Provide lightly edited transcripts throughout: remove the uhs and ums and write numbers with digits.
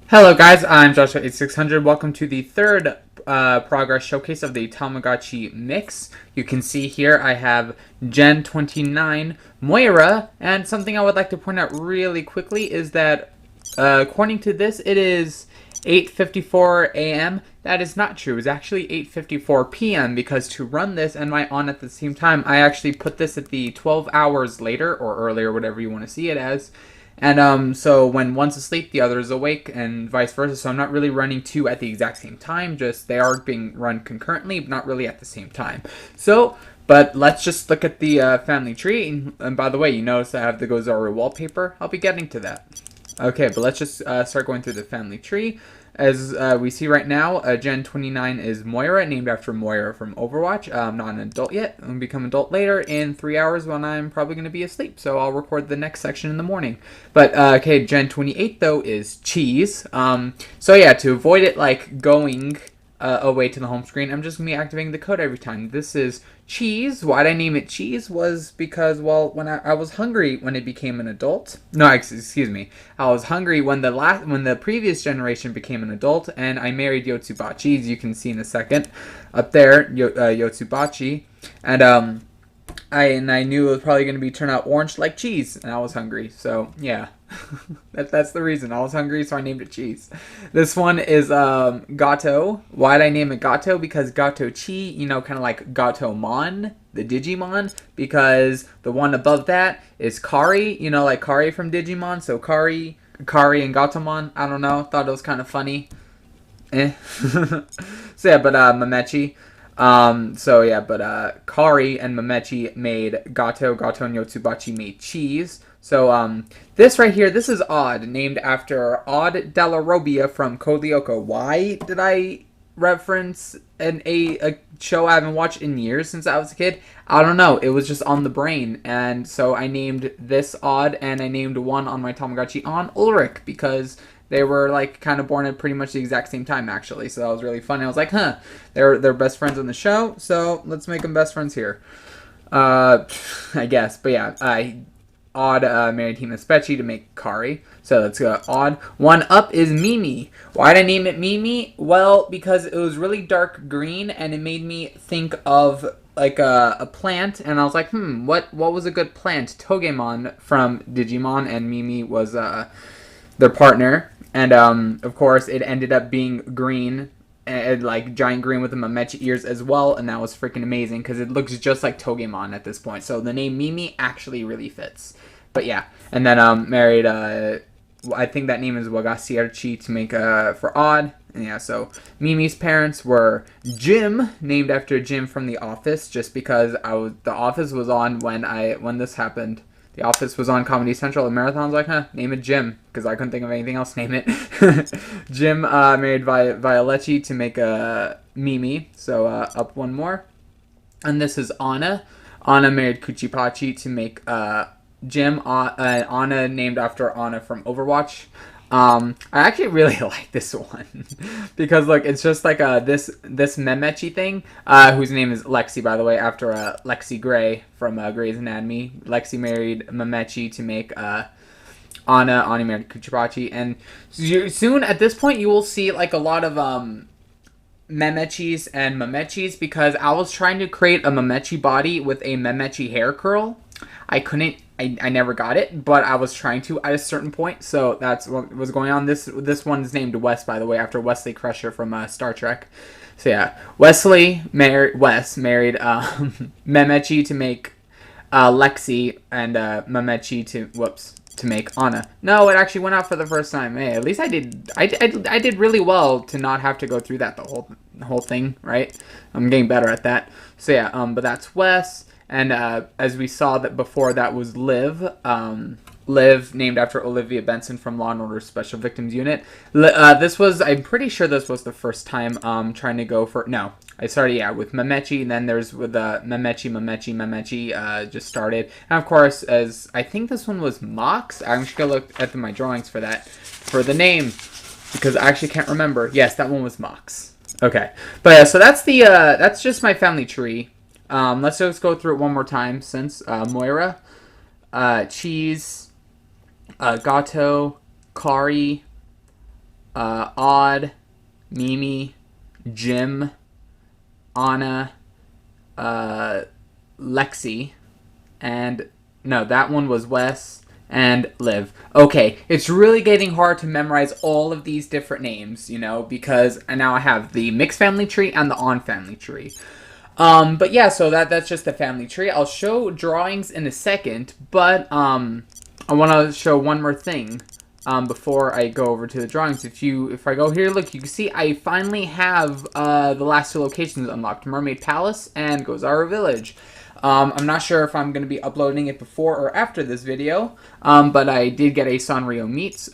Hello guys, I'm Joshua8600. Welcome to the third progress showcase of the Tamagotchi mix. You can see here I have Gen29 Moira, and something I would like to point out really quickly is that according to this, it is 8:54 a.m. That is not true. It's actually 8:54 p.m. because to run this and my on at the same time, I actually put this at the 12 hours later or earlier, whatever you want to see it as. And so when one's asleep, the other is awake, and vice versa. So I'm not really running two at the exact same time. Just they are being run concurrently, but not really at the same time. So, but let's just look at the family tree. And by the way, you notice I have the Gozaru wallpaper. I'll be getting to that. Okay, but let's just start going through the family tree. As we see right now, Gen 29 is Moira, named after Moira from Overwatch. I'm not an adult yet. I'm going to become adult later in 3 hours when I'm probably going to be asleep. So I'll record the next section in the morning. But, okay, Gen 28, though, is Cheese. So, yeah, to avoid it, like, going away to the home screen, I'm just going to be activating the code every time. This is Cheese. Why'd I name it Cheese was because, well, when I was hungry when it became an adult. No, excuse me. I was hungry when the previous generation became an adult, and I married Yotsubachi, as you can see in a second. Up there, Yotsubachi. And, I knew it was probably going to turn out orange like cheese, and I was hungry. So, yeah. That's the reason. I was hungry, so I named it Cheese. This one is Gato. Why'd I name it Gato? Because Gato Chi, you know, kind of like Gatomon, the Digimon. Because the one above that is Kari, you know, like Kari from Digimon. So Kari and Gatomon. I don't know. Thought it was kind of funny. So yeah, but Mamechi. So yeah, but Kari and Mamechi made Gato. Gato and Yotsubachi made Cheese. So, this right here, this is Odd, named after Odd Della Robbia from Code Lyoko. Why did I reference a show I haven't watched in years since I was a kid? I don't know. It was just on the brain. And so I named this Odd, and I named one on my Tamagotchi on Ulrich, because they were, like, kind of born at pretty much the exact same time, actually. So that was really fun. I was like, huh, they're best friends on the show, so let's make them best friends here. I guess. But yeah, Odd married Hina Specchi to make Kari. So let's go Odd. One up is Mimi. Why'd I name it Mimi? Well, because it was really dark green and it made me think of like a plant, and I was like, what was a good plant? Togemon from Digimon, and Mimi was their partner. And of course it ended up being green, and like giant green with the Mamechi ears as well, and that was freaking amazing because it looks just like Togemon at this point. So the name Mimi actually really fits. But yeah, and then married I think that name is Wagasierchi to make for Odd. And yeah, so Mimi's parents were Jim, named after Jim from The Office, just because The Office was on when this happened. The Office was on Comedy Central, and Marathon's like, name it Jim, because I couldn't think of anything else to name it. Jim married Violetti to make Mimi, so up one more. And this is Anna. Anna married Kuchipachi to make Jim. Anna named after Anna from Overwatch. I actually really like this one because look, it's just like this Memechi thing, whose name is Lexi, by the way, after Lexi Gray from Grey's Anatomy. Lexi married Memechi to make Anna. Anna married Kuchipachi, and soon at this point you will see like a lot of Memechis and Mamechis, because I was trying to create a Mamechi body with a Memechi hair curl. I couldn't. I never got it, but I was trying to at a certain point, so that's what was going on. This one's named Wes, by the way, after Wesley Crusher from Star Trek. So yeah, Wes married Memechi to make Lexi, and Mamechi to make Anna. No, it actually went out for the first time. Hey, at least I did really well to not have to go through that the whole thing, right? I'm getting better at that. So yeah, but that's Wes. And as we saw that before, that was Liv. Liv, named after Olivia Benson from Law & Order Special Victims Unit. I'm pretty sure this was the first time trying to go for, no, I started, yeah, with Memechi, and then there's with Memechi just started. And of course, as I think this one was Mox. I'm just going to look at my drawings for that, for the name, because I actually can't remember. Yes, that one was Mox. Okay, but yeah, so that's just my family tree. Let's just go through it one more time since Moira, Cheese, Gato, Kari, Odd, Mimi, Jim, Anna, Lexi, and no, that one was Wes, and Liv. Okay, it's really getting hard to memorize all of these different names, because now I have the mixed family tree and the on family tree. But yeah, so that's just the family tree. I'll show drawings in a second, but I want to show one more thing before I go over to the drawings. If I go here, look, you can see I finally have the last two locations unlocked: Mermaid Palace and Gozara Village. I'm not sure if I'm going to be uploading it before or after this video, but I did get a Sanrio Meets,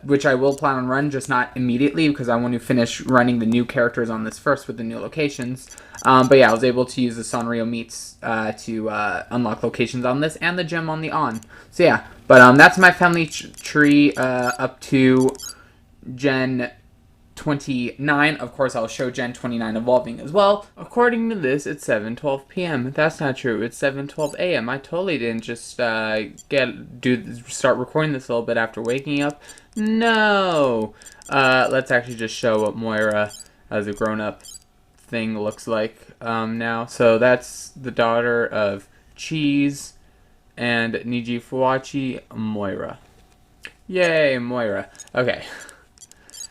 which I will plan on run, just not immediately, because I want to finish running the new characters on this first with the new locations. But yeah, I was able to use the Sanrio Meets to unlock locations on this, and the gem on the on. So yeah, but that's my family tree up to Gen 29. Of course, I'll show Gen 29 evolving as well. According to this, it's 7:12 p.m. That's not true. It's 7:12 a.m. I totally didn't just start recording this a little bit after waking up. No. Let's actually just show what Moira as a grown-up thing looks like now. So that's the daughter of Cheese and Niji Fuwachi, Moira. Yay, Moira. Okay.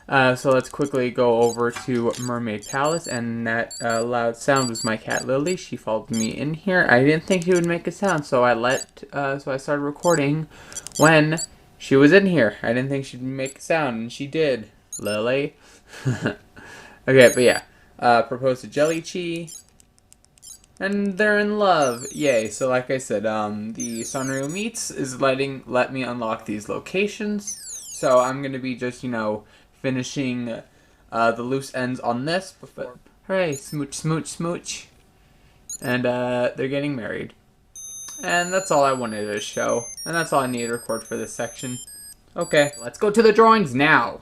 So let's quickly go over to Mermaid Palace, and that loud sound was my cat Lily. She followed me in here. I didn't think she would make a sound, so I started recording when she was in here. I didn't think she'd make a sound, and she did. Lily. Okay, but yeah, proposed to Jelly Chi, and they're in love. Yay! So like I said, the Sanrio Meets is let me unlock these locations. So I'm gonna be just finishing the loose ends on this. But hooray, smooch, smooch, smooch. And they're getting married. And that's all I wanted to show. And that's all I need to record for this section. Okay, let's go to the drawings now.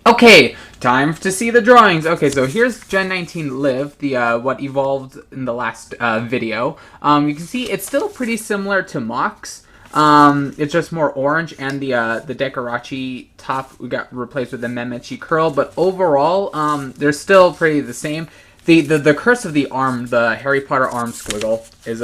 Okay, time to see the drawings. Okay, so here's Gen 19 Liv, the what evolved in the last video. You can see it's still pretty similar to Mox. It's just more orange, and the Decorachi top we got replaced with the Memechi curl, but overall, they're still pretty the same. The curse of the arm, the Harry Potter arm squiggle, is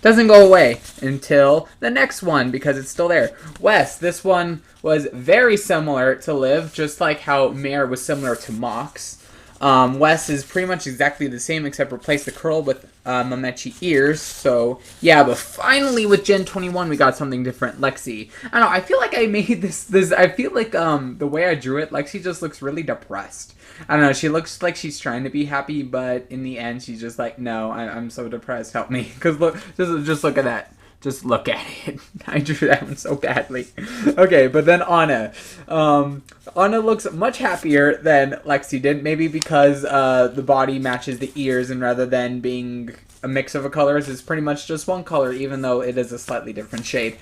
doesn't go away until the next one, because it's still there. Wes, this one was very similar to Liv, just like how Mare was similar to Mox. Wes is pretty much exactly the same, except replace the curl with Memechi ears. So yeah, but finally with Gen 21 we got something different. Lexi, I don't know, I feel like I made this I feel like the way I drew it, Lexi just looks really depressed. I don't know, she looks like she's trying to be happy, but in the end she's just like, no, I'm so depressed, help me. Because look, just look at that. Just look at it. I drew that one so badly. Okay, but then Anna. Anna looks much happier than Lexi did. Maybe because the body matches the ears, and rather than being a mix of colors, it's pretty much just one color, even though it is a slightly different shade.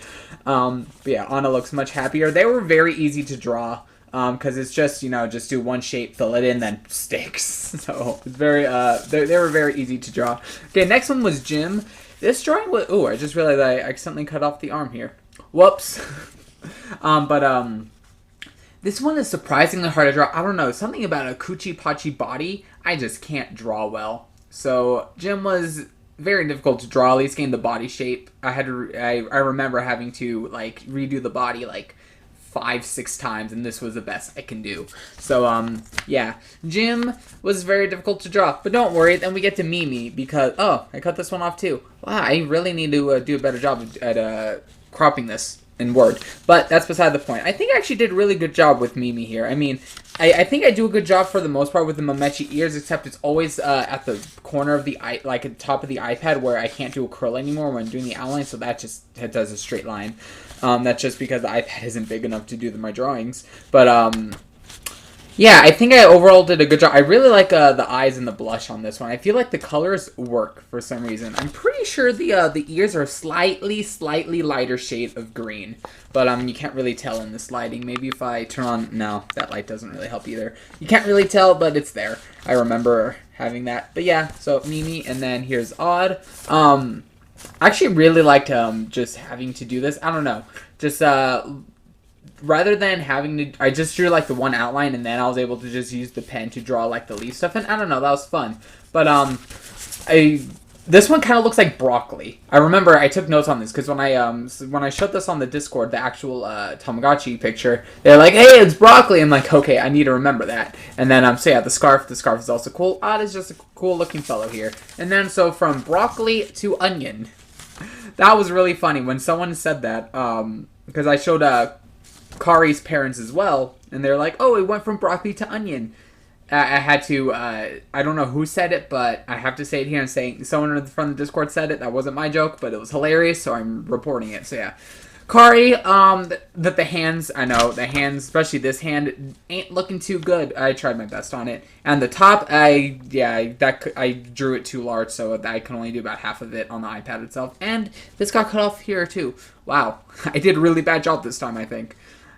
But yeah, Anna looks much happier. They were very easy to draw. Because it's just, just do one shape, fill it in, then sticks. So it's very, they were very easy to draw. Okay, next one was Jim. This drawing was, ooh, I just realized I accidentally cut off the arm here. Whoops. This one is surprisingly hard to draw. I don't know, something about a Kuchi-Pachi body, I just can't draw well. So Jim was very difficult to draw, at least getting the body shape. I remember having to, redo the body, 5-6 times, and this was the best I can do. So yeah, Jim was very difficult to draw, but don't worry, then we get to Mimi, because I cut this one off too. Wow, I really need to do a better job at cropping this in Word, but that's beside the point. I think I actually did a really good job with Mimi here. I mean, I think I do a good job for the most part with the Memechi ears, except it's always at the corner of the eye, at the top of the iPad, where I can't do a curl anymore when doing the outline, so that just does a straight line. That's just because the iPad isn't big enough to do my drawings. But yeah, I think I overall did a good job. I really like the eyes and the blush on this one. I feel like the colors work for some reason. I'm pretty sure the ears are a slightly lighter shade of green. But you can't really tell in this lighting. Maybe if I turn on... No, that light doesn't really help either. You can't really tell, but it's there. I remember having that. But yeah, so Mimi, and then here's Odd. I actually really liked just having to do this. I don't know. Just rather than having to, I just drew like the one outline, and then I was able to just use the pen to draw like the leaf stuff. And I don't know, that was fun. But this one kind of looks like broccoli. I remember I took notes on this because when I showed this on the Discord, the actual Tamagotchi picture, they're like, "Hey, it's broccoli." I'm like, "Okay, I need to remember that." And then so yeah, the scarf is also cool. Odd is just a cool looking fellow here. And then so from broccoli to onion, that was really funny when someone said that because I showed Kari's parents as well, and they're like, "Oh, it went from broccoli to onion." I had to, I don't know who said it, but I have to say it here. I'm saying someone from the Discord said it. That wasn't my joke, but it was hilarious, so I'm reporting it. So yeah. Kari, the hands, I know, the hands, especially this hand, ain't looking too good. I tried my best on it. And the top, I drew it too large, so I can only do about half of it on the iPad itself. And this got cut off here, too. Wow. I did a really bad job this time, I think.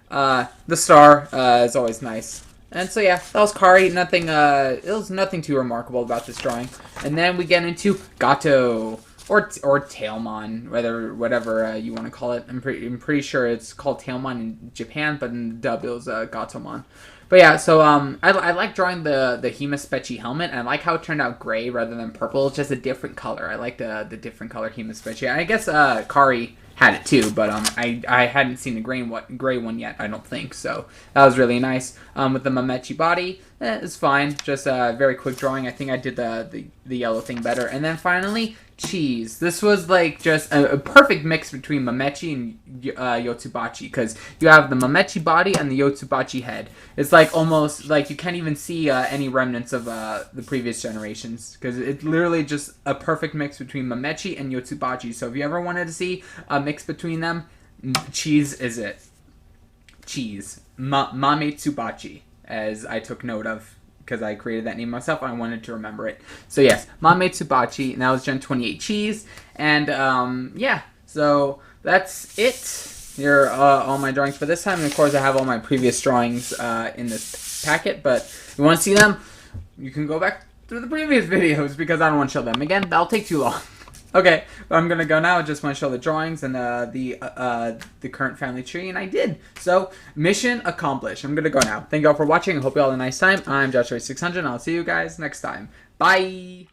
The star, is always nice. And so yeah, that was Kari. Nothing, it was nothing too remarkable about this drawing. And then we get into Gato, or Tailmon, whatever you want to call it. I'm pretty sure it's called Tailmon in Japan, but in the dub it was Gatomon. But yeah, so I like drawing the Himaspeci helmet, and I like how it turned out gray rather than purple. It's just a different color. I like the different color Himaspeci. I guess Kari had it too, but I hadn't seen the gray one yet, I don't think, so that was really nice. With the Mamechi body, it's fine, just a very quick drawing. I think I did the yellow thing better. And then finally, cheese. This was like just a perfect mix between Mamechi and Yotsubachi, because you have the Mamechi body and the Yotsubachi head. It's like almost like you can't even see any remnants of the previous generations, because it's literally just a perfect mix between Mamechi and Yotsubachi. So if you ever wanted to see a mix between them, cheese is it. Cheese. Mametsubachi, as I took note of, because I created that name myself. I wanted to remember it. So yes, Mametsubachi, and that was Gen 28 cheese. And yeah, so that's it. Here are all my drawings for this time. And of course, I have all my previous drawings in this packet. But if you want to see them, you can go back to the previous videos, because I don't want to show them again. That'll take too long. Okay, but I'm gonna go now. I just want to show the drawings and the current family tree, and I did. So mission accomplished. I'm gonna go now. Thank you all for watching. I hope you all had a nice time. I'm Joshua600, and I'll see you guys next time. Bye.